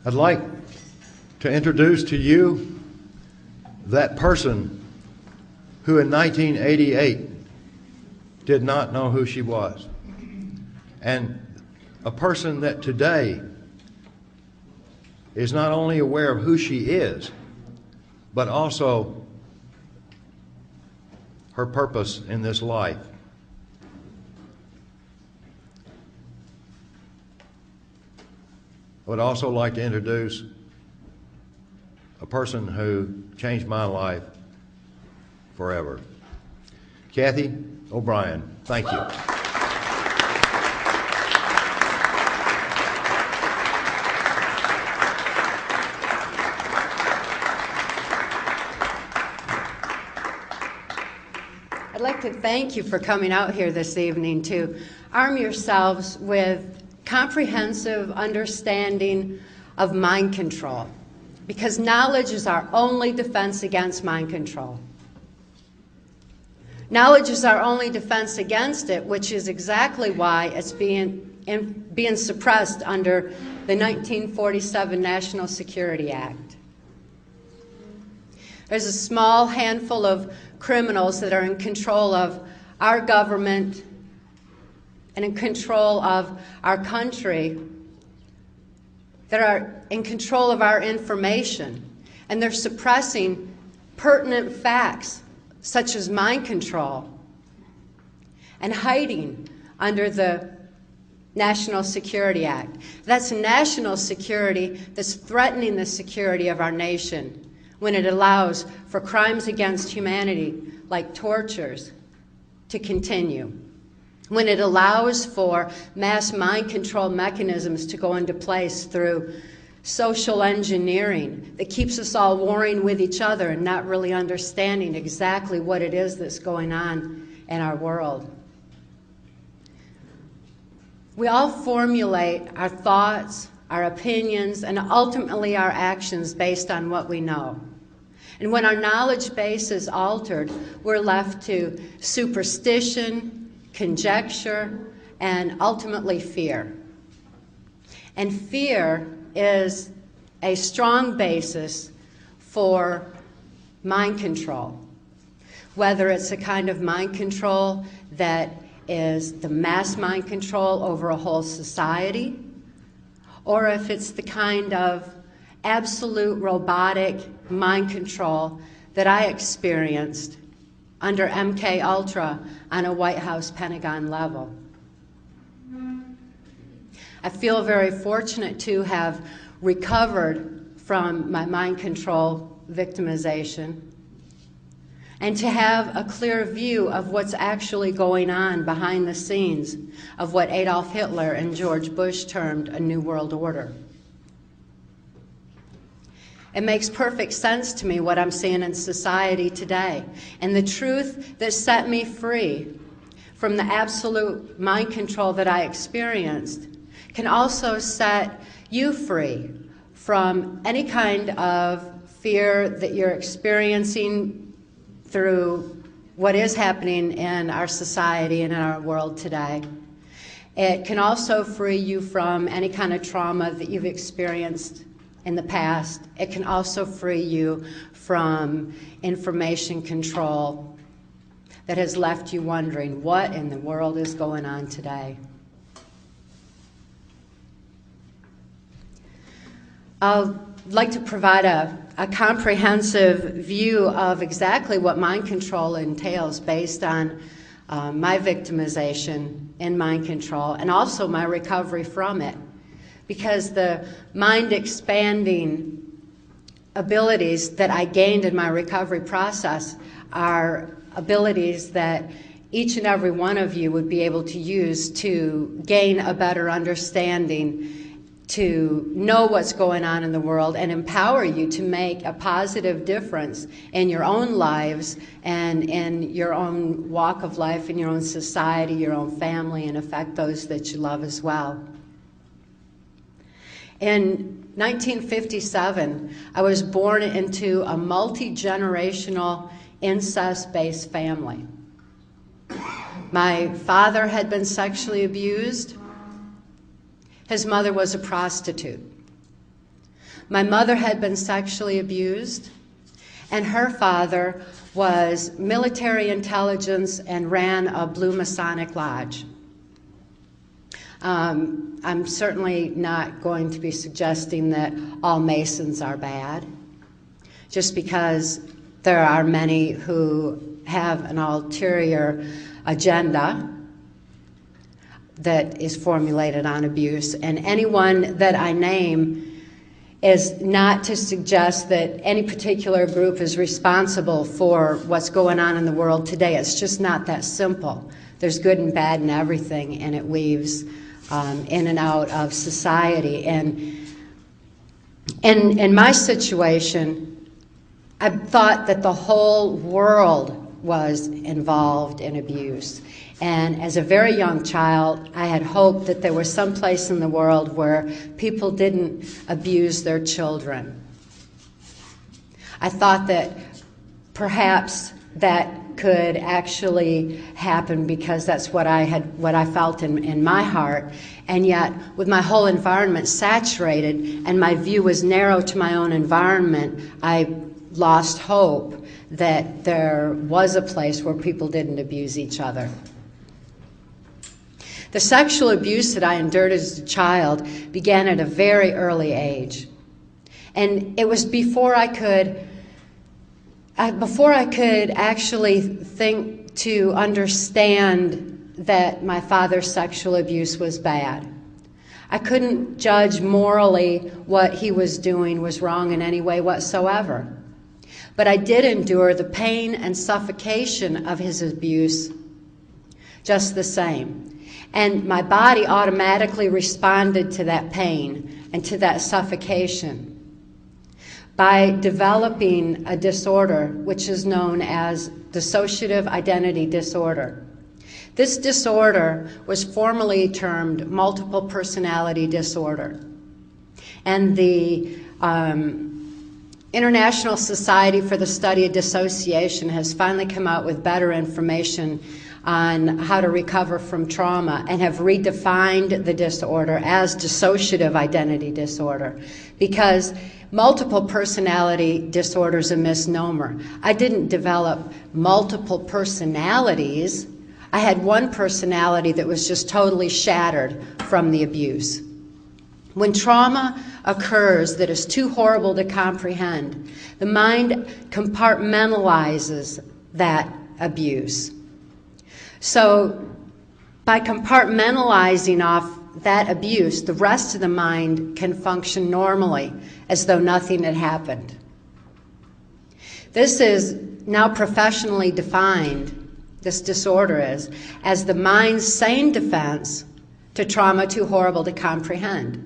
I'd like to introduce to you that person who in 1988 did not know who she was, and a person that today is not only aware of who she is, but also her purpose in this life. I would also like to introduce a person who changed my life forever. Cathy O'Brien, thank you. I'd like to thank you for coming out here this evening to arm yourselves with comprehensive understanding of mind control, because knowledge is our only defense against mind control. Knowledge is our only defense against it, which is exactly why it's being suppressed under the 1947 National Security Act. There's a small handful of criminals that are in control of our government and in control of our country, that are in control of our information, and they're suppressing pertinent facts such as mind control and hiding under the National Security Act. That's national security that's threatening the security of our nation when it allows for crimes against humanity like tortures to continue, when it allows for mass mind control mechanisms to go into place through social engineering that keeps us all warring with each other and not really understanding exactly what it is that's going on in our world. We all formulate our thoughts, our opinions, and ultimately our actions based on what we know. And when our knowledge base is altered, we're left to superstition, conjecture, and ultimately fear. And fear is a strong basis for mind control, whether it's a kind of mind control that is the mass mind control over a whole society, or if it's the kind of absolute robotic mind control that I experienced under MK Ultra on a White House Pentagon level. I feel very fortunate to have recovered from my mind control victimization and to have a clear view of what's actually going on behind the scenes of what Adolf Hitler and George Bush termed a New World Order. It makes perfect sense to me what I'm seeing in society today. And the truth that set me free from the absolute mind control that I experienced can also set you free from any kind of fear that you're experiencing through what is happening in our society and in our world today. It can also free you from any kind of trauma that you've experienced in the past. It can also free you from information control that has left you wondering what in the world is going on today. I'd like to provide a comprehensive view of exactly what mind control entails based on my victimization in mind control and also my recovery from it. Because the mind-expanding abilities that I gained in my recovery process are abilities that each and every one of you would be able to use to gain a better understanding, to know what's going on in the world, and empower you to make a positive difference in your own lives and in your own walk of life, in your own society, your own family, and affect those that you love as well. In 1957, I was born into a multi-generational incest-based family. My father had been sexually abused. His mother was a prostitute. My mother had been sexually abused, and her father was military intelligence and ran a Blue Masonic Lodge. I'm certainly not going to be suggesting that all Masons are bad, just because there are many who have an ulterior agenda that is formulated on abuse. And anyone that I name is not to suggest that any particular group is responsible for what's going on in the world today. It's just not that simple. There's good and bad in everything, and it weaves in and out of society. And in my situation, I thought that the whole world was involved in abuse. And as a very young child, I had hoped that there was some place in the world where people didn't abuse their children. I thought that perhaps that could actually happen because that's what I felt in my heart. And yet, with my whole environment saturated and my view was narrow to my own environment, I lost hope that there was a place where people didn't abuse each other. The sexual abuse that I endured as a child began at a very early age. And it was before I could actually think to understand that my father's sexual abuse was bad. I couldn't judge morally what he was doing was wrong in any way whatsoever. But I did endure the pain and suffocation of his abuse just the same. And my body automatically responded to that pain and to that suffocation by developing a disorder which is known as dissociative identity disorder. This disorder was formally termed multiple personality disorder. And the International Society for the Study of Dissociation has finally come out with better information on how to recover from trauma and have redefined the disorder as dissociative identity disorder, because multiple personality disorder is a misnomer. I didn't develop multiple personalities. I had one personality that was just totally shattered from the abuse. When trauma occurs that is too horrible to comprehend, the mind compartmentalizes that abuse. So by compartmentalizing off that abuse, the rest of the mind can function normally as though nothing had happened. This is now professionally defined, this disorder is, as the mind's sane defense to trauma too horrible to comprehend.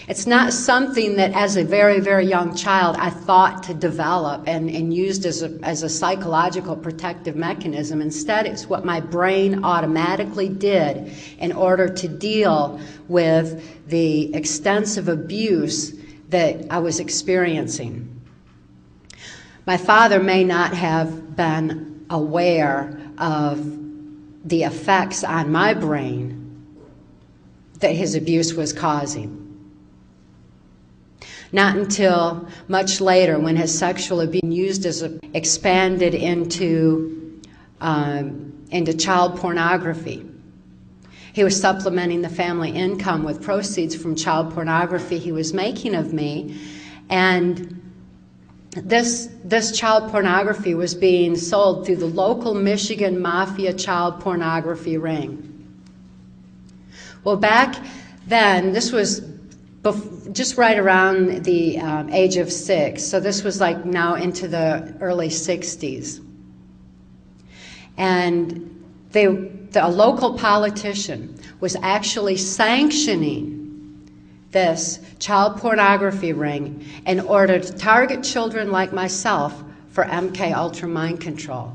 It's not something that as a very, very young child I thought to develop and used as a psychological protective mechanism. Instead, it's what my brain automatically did in order to deal with the extensive abuse that I was experiencing. My father may not have been aware of the effects on my brain that his abuse was causing. Not until much later, when his sexual abuse used as expanded into child pornography. He was supplementing the family income with proceeds from child pornography he was making of me, and this child pornography was being sold through the local Michigan Mafia child pornography ring. Well, back then, this was just right around the age of 6, so this was like now into the early 60s. And a local politician was actually sanctioning this child pornography ring in order to target children like myself for MK Ultra mind control.